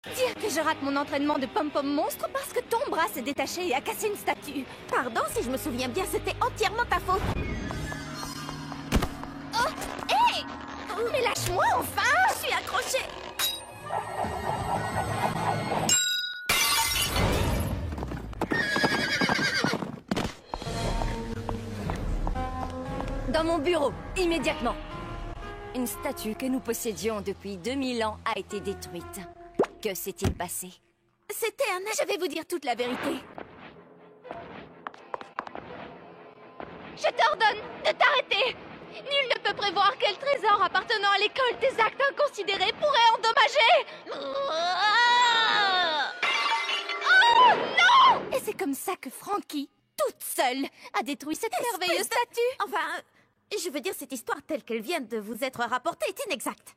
Dire que je rate mon entraînement de pom-pom monstre parce que ton bras s'est détaché et a cassé une statue. Pardon, si je me souviens bien, c'était entièrement ta faute. Oh, hé! Mais lâche-moi enfin! Je suis accrochée. Dans mon bureau, immédiatement. Une statue que nous possédions depuis 2000 ans a été détruite. Que s'est-il passé? C'était un... Je vais vous dire toute la vérité. Je t'ordonne de t'arrêter! Nul ne peut prévoir quel trésor appartenant à l'école des actes inconsidérés pourrait endommager! Oh non! Et c'est comme ça que Frankie, toute seule, a détruit cette merveilleuse statue. Enfin, je veux dire, cette histoire telle qu'elle vient de vous être rapportée est inexacte.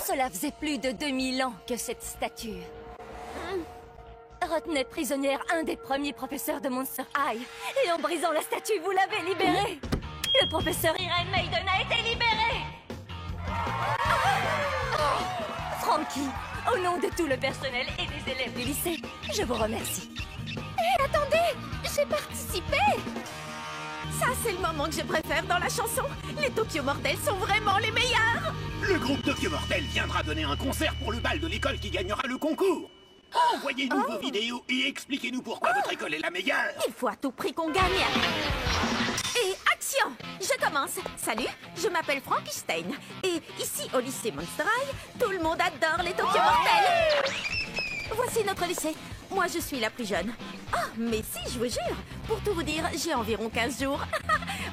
Cela faisait plus de 2000 ans que cette statue retenait prisonnière un des premiers professeurs de Monster High. Et en brisant la statue, vous l'avez libéré. Le professeur Irene Maiden a été libéré. Frankie, au nom de tout le personnel et des élèves du lycée, je vous remercie. Hé, attendez! J'ai participé! Ça, c'est le moment que je préfère dans la chanson. Les Tokyo Mortels sont vraiment les meilleurs. Le groupe Tokyo Mortel viendra donner un concert pour le bal de l'école qui gagnera le concours. Envoyez-nous vos vidéos et expliquez-nous pourquoi votre école est la meilleure. Il faut à tout prix qu'on gagne. Et action! Je commence. Salut, je m'appelle Frankenstein. Et ici, au lycée Monster High, tout le monde adore les Tokyo Mortels. Voici notre lycée. Moi, je suis la plus jeune. Ah, mais si, je vous jure. Pour tout vous dire, j'ai environ 15 jours.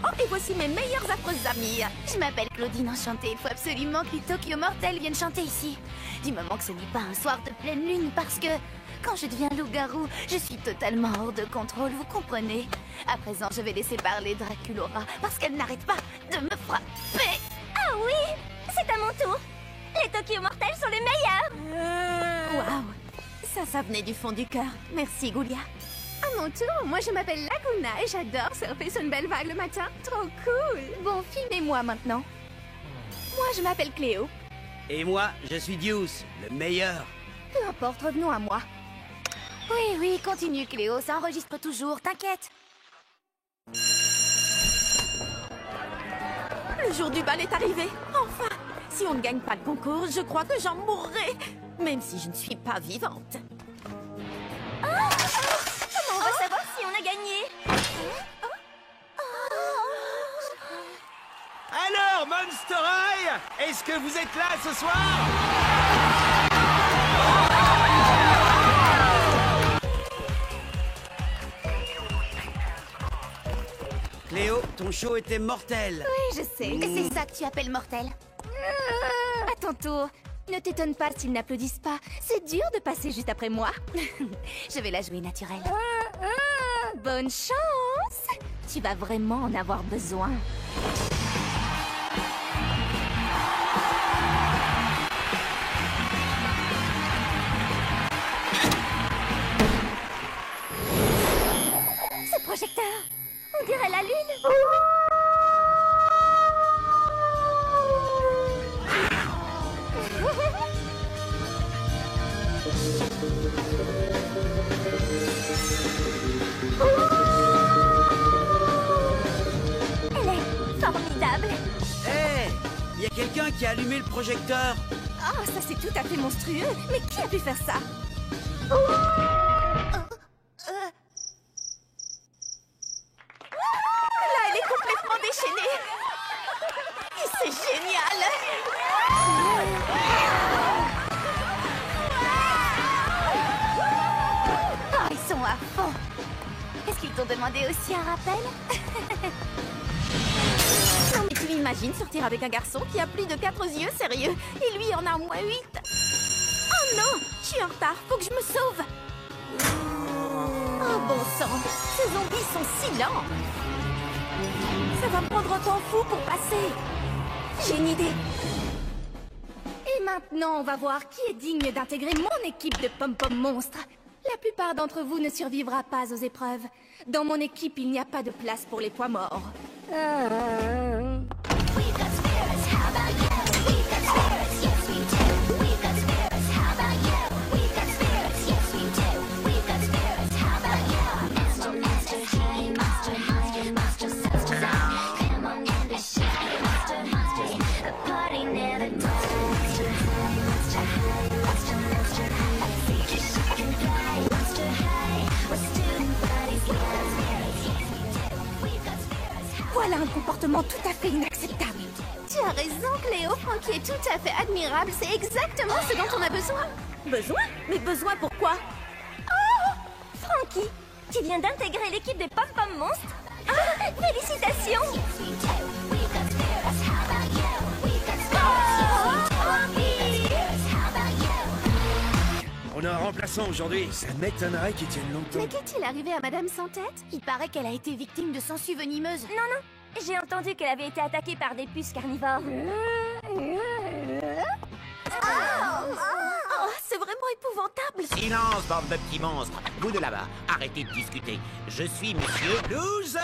Oh, et voici mes meilleures affreuses amies. Je m'appelle Claudine Enchantée. Il faut absolument que les Tokyo Mortels viennent chanter ici. Du moment que ce n'est pas un soir de pleine lune, parce que quand je deviens loup-garou, je suis totalement hors de contrôle, vous comprenez? À présent, je vais laisser parler Draculora, parce qu'elle n'arrête pas de me frapper. Ah oui, c'est à mon tour. Les Tokyo Mortels sont les meilleurs. Waouh! Ça venait du fond du cœur. Merci, Goulia. À mon tour, moi je m'appelle Laguna et j'adore surfer sur une belle vague le matin. Trop cool! Bon, filmez-moi maintenant. Moi je m'appelle Cléo. Et moi, je suis Deuce, le meilleur. Peu importe, revenons à moi. Oui, oui, continue Cléo, ça enregistre toujours, t'inquiète. Le jour du bal est arrivé. Enfin! Si on ne gagne pas le concours, je crois que j'en mourrai. Même si je ne suis pas vivante. Comment on va savoir si on a gagné? Alors, Monster High, est-ce que vous êtes là ce soir? Cléo, ton show était mortel. Oui, je sais. C'est ça que tu appelles mortel. À ton tour. Ne t'étonne pas s'ils n'applaudissent pas. C'est dur de passer juste après moi. Je vais la jouer naturelle. Bonne chance! Tu vas vraiment en avoir besoin. Ce projecteur, on dirait la lune. Elle est formidable. Hé, il y a quelqu'un qui a allumé le projecteur. Ah, ça c'est tout à fait monstrueux. Mais qui a pu faire ça? Là, elle est complètement déchaînée. Et c'est génial. Oh, ils sont à fond. Est-ce qu'ils t'ont demandé aussi un rappel? Non mais tu imagines sortir avec un garçon qui a plus de 4 yeux, sérieux? Et lui en a au moins 8. Oh non, je suis en retard, faut que je me sauve. Oh bon sang, ces zombies sont si lents. Ça va me prendre un temps fou pour passer. J'ai une idée. Et maintenant, on va voir qui est digne d'intégrer mon équipe de pom-pom monstres. La plupart d'entre vous ne survivra pas aux épreuves. Dans mon équipe, il n'y a pas de place pour les poids morts. vraiment tout à fait inacceptable. Tu as raison, Cléo. Frankie est tout à fait admirable. C'est exactement ce dont on a besoin. Besoin? Mais besoin pourquoi? Frankie, tu viens d'intégrer l'équipe des Pom Pom Monstres. Ah, félicitations! On a un remplaçant aujourd'hui. Ça m'étonnerait qu'ils tiennent longtemps. Mais qu'est-il arrivé à Madame Sans Tête? Il paraît qu'elle a été victime de sangsues venimeuses. Non, j'ai entendu qu'elle avait été attaquée par des puces carnivores. Oh, c'est vraiment épouvantable. Silence, bande de petits monstres. Vous de là-bas, arrêtez de discuter. Je suis monsieur Loser.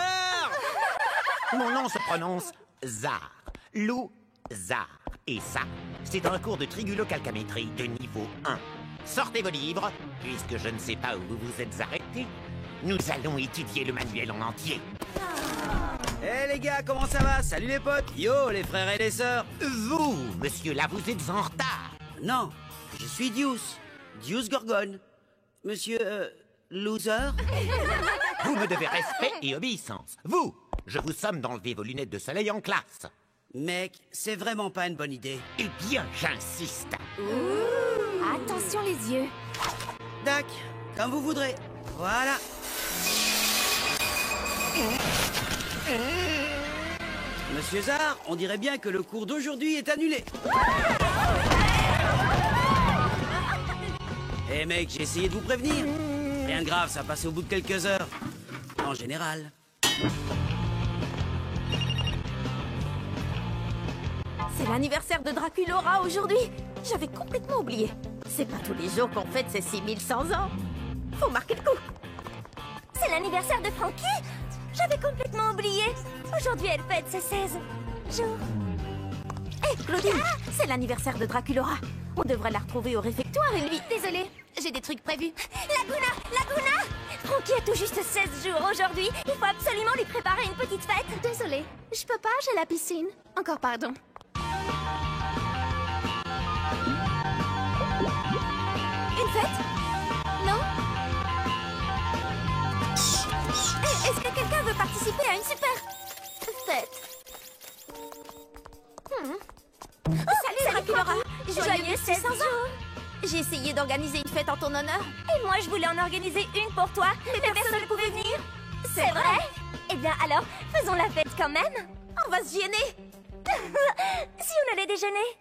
Mon nom se prononce Zar. Lou-Zar. Et ça, c'est un cours de trigulocalcamétrie de niveau 1. Sortez vos livres, puisque je ne sais pas où vous vous êtes arrêtés. Nous allons étudier le manuel en entier. Eh les gars, comment ça va? Salut les potes. Yo les frères et les sœurs. Vous, monsieur, là, vous êtes en retard. Non, je suis Deuce. Deuce Gorgone. Monsieur... Loser. Vous me devez respect et obéissance. Vous, je vous somme d'enlever vos lunettes de soleil en classe. Mec, c'est vraiment pas une bonne idée. Eh bien, j'insiste. Attention les yeux. Dac, comme vous voudrez. Voilà. Monsieur Zar, on dirait bien que le cours d'aujourd'hui est annulé. Eh mec, j'ai essayé de vous prévenir. Rien de grave, ça passe au bout de quelques heures. En général. C'est l'anniversaire de Draculaura aujourd'hui. J'avais complètement oublié. C'est pas tous les jours qu'on fête ses 6100 ans. Faut marquer le coup. C'est l'anniversaire de Frankie? J'avais complètement oublié. Aujourd'hui, elle fête ses 16 jours. Hé, Claudine, c'est l'anniversaire de Draculaura. On devrait la retrouver au réfectoire et lui... Désolée, j'ai des trucs prévus. Laguna! Frankie a tout juste 16 jours aujourd'hui. Il faut absolument lui préparer une petite fête. Désolée, je peux pas, j'ai la piscine. Encore pardon. Une fête? Non? Est-ce que quelqu'un veut participer à une super fête? Salut Draculaura! Joyeux 16 jours! J'ai essayé d'organiser une fête en ton honneur. Et moi, je voulais en organiser une pour toi, mais personne ne pouvait venir. C'est vrai? Eh bien, alors, faisons la fête quand même. On va se gêner. Si on allait déjeuner.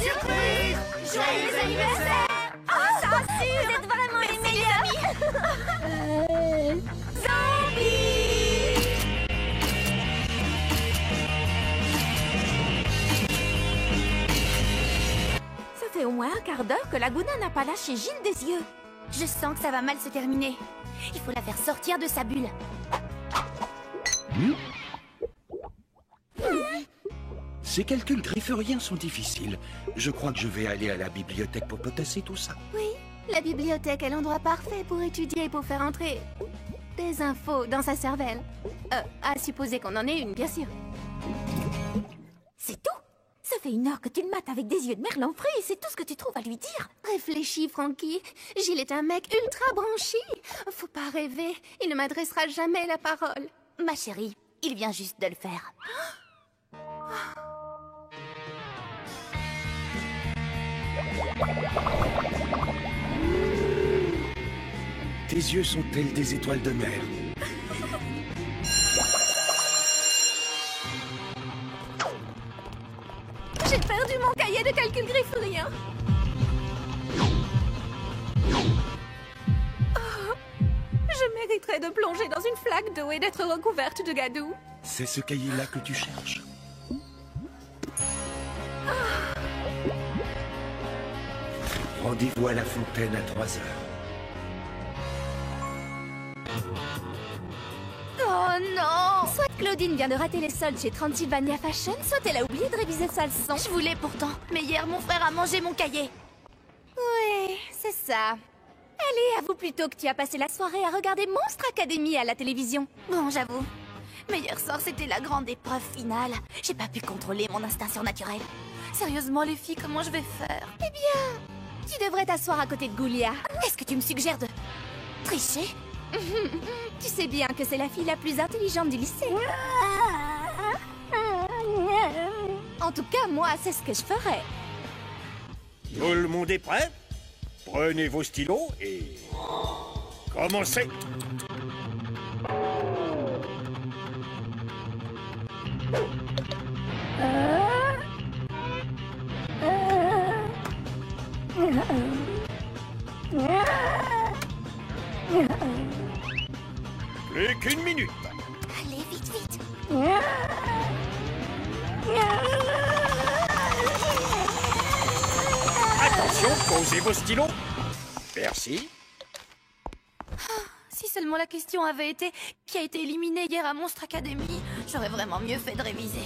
Surprise! Joyeux anniversaire! Oh, ça rassure! Vous êtes vraiment les meilleurs! Zombie! Ça fait au moins un quart d'heure que Laguna n'a pas lâché Gilles des yeux. Je sens que ça va mal se terminer. Il faut la faire sortir de sa bulle. Ces calculs grifferiens sont difficiles. Je crois que je vais aller à la bibliothèque pour potasser tout ça. Oui, la bibliothèque est l'endroit parfait pour étudier et pour faire entrer des infos dans sa cervelle. À supposer qu'on en ait une, bien sûr. C'est tout? Ça fait 1 heure que tu le mates avec des yeux de merlan frit et c'est tout ce que tu trouves à lui dire? Réfléchis, Frankie. Gilles est un mec ultra branché. Faut pas rêver, il ne m'adressera jamais la parole. Ma chérie, il vient juste de le faire. Tes yeux sont tels des étoiles de mer. J'ai perdu mon cahier de calcul griffurien. Oh, je mériterais de plonger dans une flaque d'eau et d'être recouverte de gadou. C'est ce cahier-là que tu cherches. Rendez-vous à la fontaine à 3 heures. Oh non! Soit Claudine vient de rater les soldes chez Transylvania Fashion, soit elle a oublié de réviser sa leçon. Je voulais pourtant, mais hier mon frère a mangé mon cahier. Oui, c'est ça. Allez, avoue plutôt que tu as passé la soirée à regarder Monstre Academy à la télévision. Bon, j'avoue. Mais hier soir, c'était la grande épreuve finale. J'ai pas pu contrôler mon instinct surnaturel. Sérieusement, les filles, comment je vais faire? Eh bien, tu devrais t'asseoir à côté de Goulia. Est-ce que tu me suggères de tricher? Tu sais bien que c'est la fille la plus intelligente du lycée. En tout cas, moi, c'est ce que je ferais. Tout le monde est prêt? Prenez vos stylos et... commencez! Plus qu'une minute. Allez, vite, vite. Attention, posez vos stylos. Merci. Si seulement la question avait été qui a été éliminé hier à Monstre Academy, j'aurais vraiment mieux fait de réviser.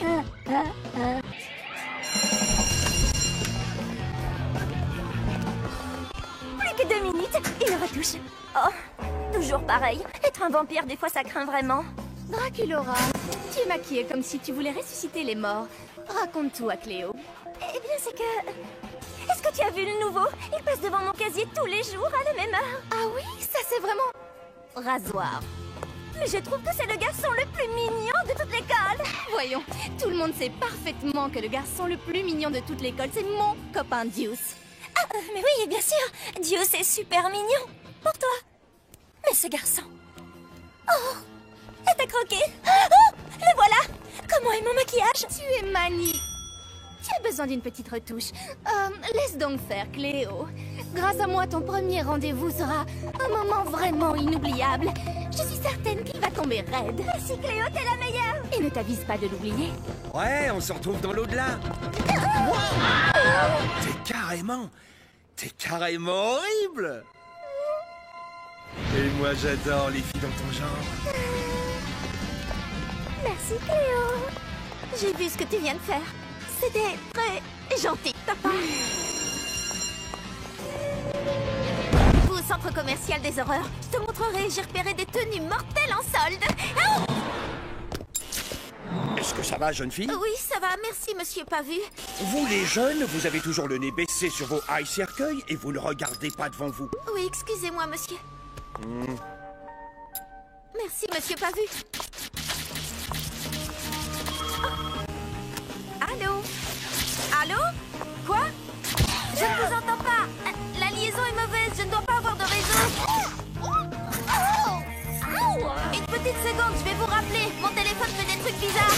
Plus que 2 minutes et le retouche. Oh, toujours pareil. Être un vampire, des fois, ça craint vraiment. Draculora, tu es maquillée comme si tu voulais ressusciter les morts. Raconte tout à Cléo. Eh bien, c'est que... Est-ce que tu as vu le nouveau? Il passe devant mon casier tous les jours à la même heure. Ah oui, ça c'est vraiment... Rasoir. Mais je trouve que c'est le garçon le plus mignon de toute l'école. Voyons, tout le monde sait parfaitement que le garçon le plus mignon de toute l'école, c'est mon copain Deuce. Ah, mais oui, bien sûr. Dieu, c'est super mignon. Pour toi. Mais ce garçon... Oh, elle t'a croqué. Oh, le voilà. Comment est mon maquillage? Tu es mani. Tu as besoin d'une petite retouche. Laisse donc faire, Cléo. Grâce à moi, ton premier rendez-vous sera un moment vraiment inoubliable. Je suis certaine qu'il va tomber raide. Merci Cléo, t'es la meilleure. Et ne t'avise pas de l'oublier. Ouais, on se retrouve dans l'au-delà. T'es carrément horrible. Et moi, j'adore les filles dans ton genre. Merci Cléo. J'ai vu ce que tu viens de faire. C'était très gentil de ta part. Au centre commercial des horreurs, je te montrerai, j'ai repéré des tenues mortelles en solde. Ah! Est-ce que ça va, jeune fille? Oui, ça va, merci, monsieur Pavu. Vous, les jeunes, vous avez toujours le nez baissé sur vos eye cercueils et vous ne regardez pas devant vous. Oui, excusez-moi, monsieur. Merci, monsieur Pavu. Allô? Allô? Quoi? Je ne vous entends pas. La liaison est mauvaise, je ne dois pas avoir de réseau. Une petite seconde, je vais vous rappeler. Mon téléphone fait des trucs bizarres.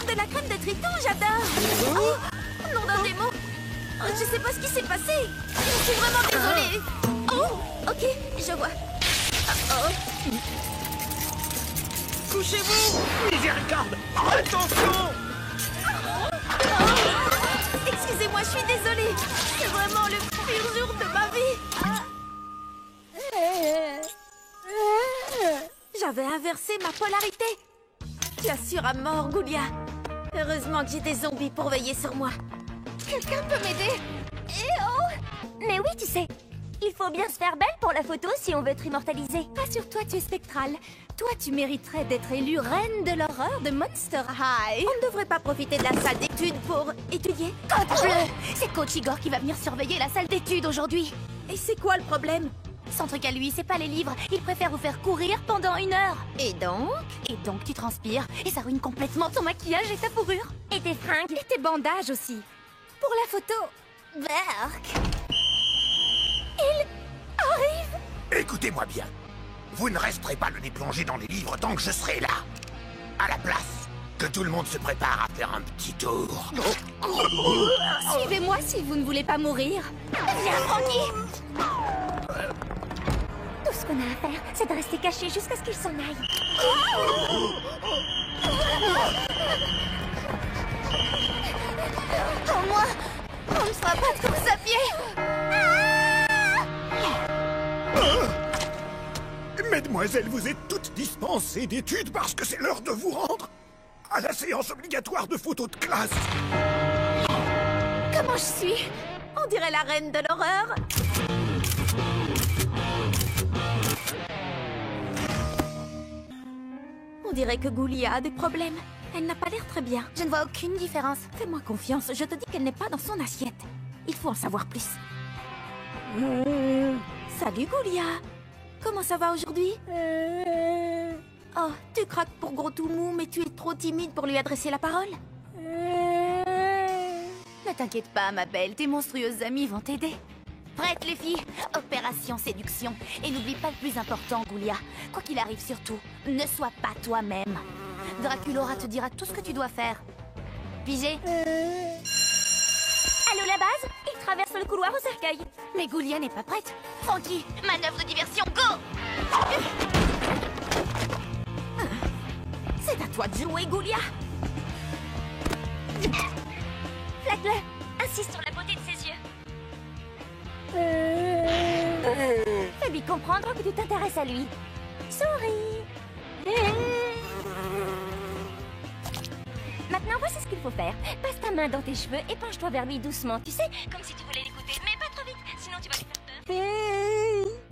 De la crème de triton, j'adore. Oh, nom d'un démon. Oh, je sais pas ce qui s'est passé. Je suis vraiment désolée. Oh, ok, je vois. Oh. Couchez-vous! Miséricorde! Attention! Excusez-moi, je suis désolée. C'est vraiment le pire jour de ma vie. J'avais inversé ma polarité. Tu assures à mort, Goulia. Heureusement que j'ai des zombies pour veiller sur moi. Quelqu'un peut m'aider? Mais oui, tu sais, il faut bien se faire belle pour la photo si on veut être immortalisé. Rassure-toi, tu es spectrale. Toi, tu mériterais d'être élue reine de l'horreur de Monster High. On ne devrait pas profiter de la salle d'études pour étudier. Côte bleue! C'est Coach Igor qui va venir surveiller la salle d'études aujourd'hui. Et c'est quoi le problème? Son truc à lui, c'est pas les livres. Il préfère vous faire courir pendant 1 heure. Et donc? Et donc, tu transpires et ça ruine complètement ton maquillage et ta fourrure. Et tes fringues. Et tes bandages aussi. Pour la photo. Berk. Écoutez-moi bien. Vous ne resterez pas le nez plongé dans les livres tant que je serai là. À la place, que tout le monde se prépare à faire un petit tour. Suivez-moi si vous ne voulez pas mourir. Viens, Frankie. Tout ce qu'on a à faire, c'est de rester caché jusqu'à ce qu'il s'en aille. Au moins, on ne fera pas de course à pied. Mesdemoiselles, vous êtes toutes dispensées d'études parce que c'est l'heure de vous rendre à la séance obligatoire de photos de classe. Comment je suis? On dirait la reine de l'horreur. On dirait que Goulia a des problèmes. Elle n'a pas l'air très bien. Je ne vois aucune différence. Fais-moi confiance, je te dis qu'elle n'est pas dans son assiette. Il faut en savoir plus. Salut Goulia. comment ça va aujourd'hui? Oh, tu craques pour gros tout mou, mais tu es trop timide pour lui adresser la parole. Ne t'inquiète pas, ma belle, tes monstrueuses amies vont t'aider. Prête, les filles? Opération séduction. Et n'oublie pas le plus important, Goulia. Quoi qu'il arrive, surtout, ne sois pas toi-même. Draculaura te dira tout ce que tu dois faire. Pigé? Allô, la base? Il traverse le couloir au cercueil. Mais Goulia n'est pas prête. Frankie, manœuvre de diversion, go! C'est à toi de jouer, Goulia. Flatte-le. Insiste sur la beauté de ses yeux. Fais-lui comprendre que tu t'intéresses à lui. Souris. Maintenant, voici ce qu'il faut faire. Passe ta main dans tes cheveux et penche-toi vers lui doucement. Tu sais, comme si tu voulais l'écouter, mais pas trop vite, sinon tu vas lui faire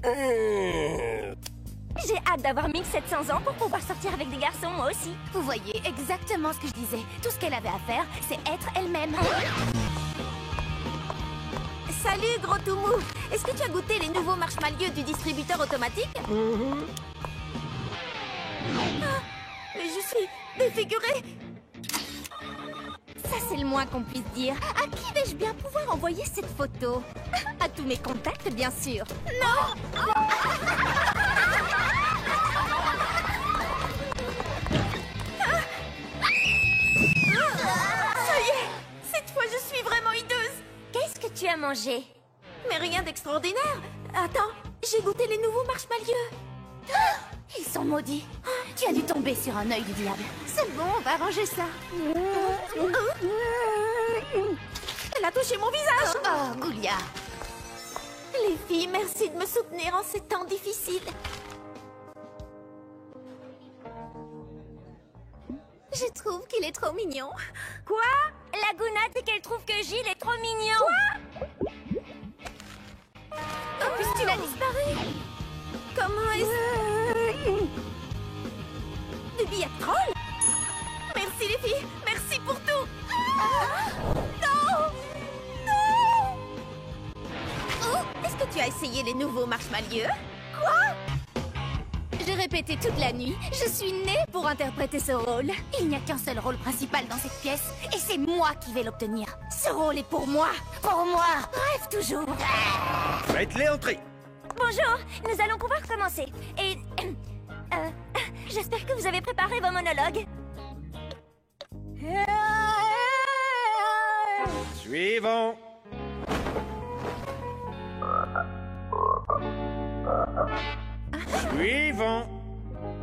peur. J'ai hâte d'avoir 1700 ans pour pouvoir sortir avec des garçons, moi aussi. Vous voyez exactement ce que je disais. Tout ce qu'elle avait à faire, c'est être elle-même. Salut, gros tout mou. Est-ce que tu as goûté les nouveaux marshmallows du distributeur automatique? Ah, mais je suis défigurée. Ça, c'est le moins qu'on puisse dire. À qui vais-je bien pouvoir envoyer cette photo? À tous mes contacts, bien sûr. Non! Ça y est! Cette fois, je suis vraiment hideuse! Qu'est-ce que tu as mangé? Mais rien d'extraordinaire! Attends, j'ai goûté les nouveaux marshmallows! Ils sont maudits. Tu as dû tomber sur un œil du diable. C'est bon, on va arranger ça. Elle a touché mon visage. Oh, Goulia. Les filles, merci de me soutenir en ces temps difficiles. Je trouve qu'il est trop mignon. Quoi? Laguna dit qu'elle trouve que Gilles est trop mignon. En plus, tu l'as disparu. Comment est-ce... Du billet de troll? Merci les filles, merci pour tout. Non! Non! Oh, est-ce que tu as essayé les nouveaux marshmallows? Quoi? J'ai répété toute la nuit. Je suis née pour interpréter ce rôle. Il n'y a qu'un seul rôle principal dans cette pièce. Et c'est moi qui vais l'obtenir. Ce rôle est pour moi. Pour moi. Rêve toujours. Faites-les entrer. Bonjour, nous allons pouvoir commencer. Et... j'espère que vous avez préparé vos monologues. Suivons. Suivons.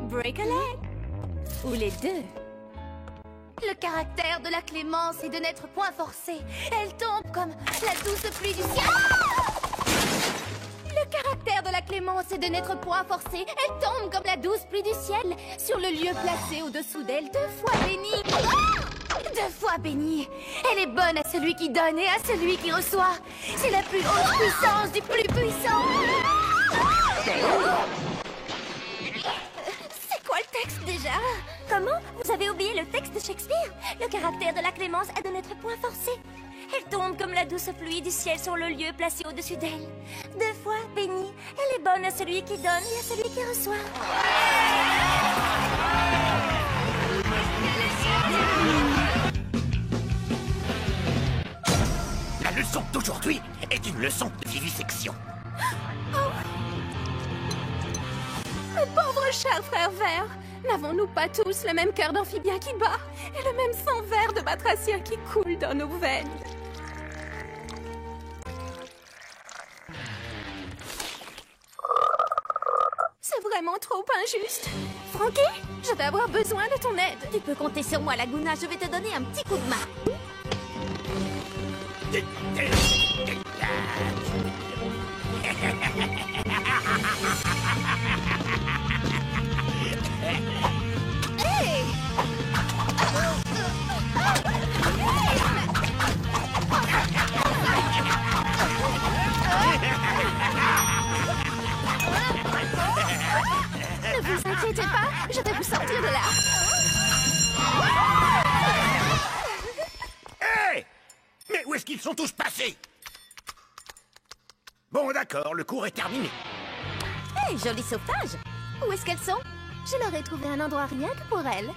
Break a leg. Ou les deux. Le caractère de la Clémence est de n'être point forcée. Elle tombe comme la douce pluie du ciel. Le caractère de la Clémence est de n'être point forcée. Elle tombe comme la douce pluie du ciel sur le lieu placé au-dessous d'elle, 2 fois bénie. 2 fois bénie. Elle est bonne à celui qui donne et à celui qui reçoit. C'est la plus haute puissance du plus puissant. C'est quoi le texte déjà? Comment? Vous avez oublié le texte de Shakespeare? Le caractère de la Clémence est de n'être point forcé. Elle tombe comme la douce pluie du ciel sur le lieu placé au-dessus d'elle. 2 fois bénie. Elle est bonne à celui qui donne et à celui qui reçoit. La leçon d'aujourd'hui est une leçon de vivisection. Mes pauvres chers frères verts, n'avons-nous pas tous le même cœur d'amphibien qui bat et le même sang vert de batracien qui coule dans nos veines? C'est vraiment trop injuste. Frankie, je vais avoir besoin de ton aide. Tu peux compter sur moi, Laguna, je vais te donner un petit coup de main. Ne vous inquiétez pas, je vais vous sortir de là. Hé! Mais où est-ce qu'ils sont tous passés? Bon, d'accord, le cours est terminé. Hey, joli sauvetage! Où est-ce qu'elles sont? Je leur ai trouvé un endroit rien que pour elles.